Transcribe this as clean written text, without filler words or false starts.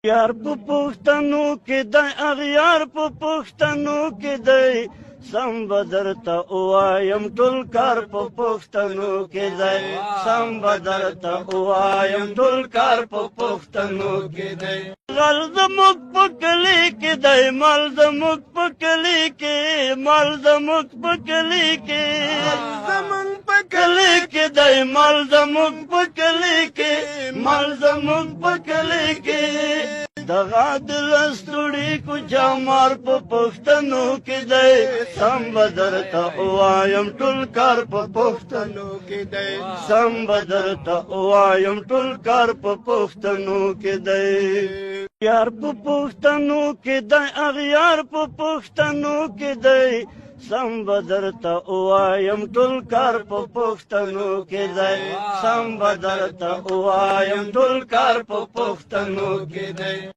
یار په پښتنو کې دی اغیار په پښتنو کې دی سم بدرته اوایم ټول کار په پښتنو کې دی سم بدرته اوایم ټول کار په پښتنو کې دی غل زموږ په کلي کې دی مال زموږ په کلي کې مال زموږ په کلي کې زموږ په کلي کې دی مال زموږ په کلي کې مال زموږ په کلي کې دغه دل ستړي کو جامار په پښتنو کې دی سم بدرته اوایم ټول کار په پښتنو کې دی سم بدرته اوایم ټول کار په پښتنو کې دی یار په پښتنو کې دی اغیار په پښتنو کې دی سم بدرته اوایم ټول کار په پښتنو کې دی سم بدرته اوایم ټول کار په پښتنو کې دی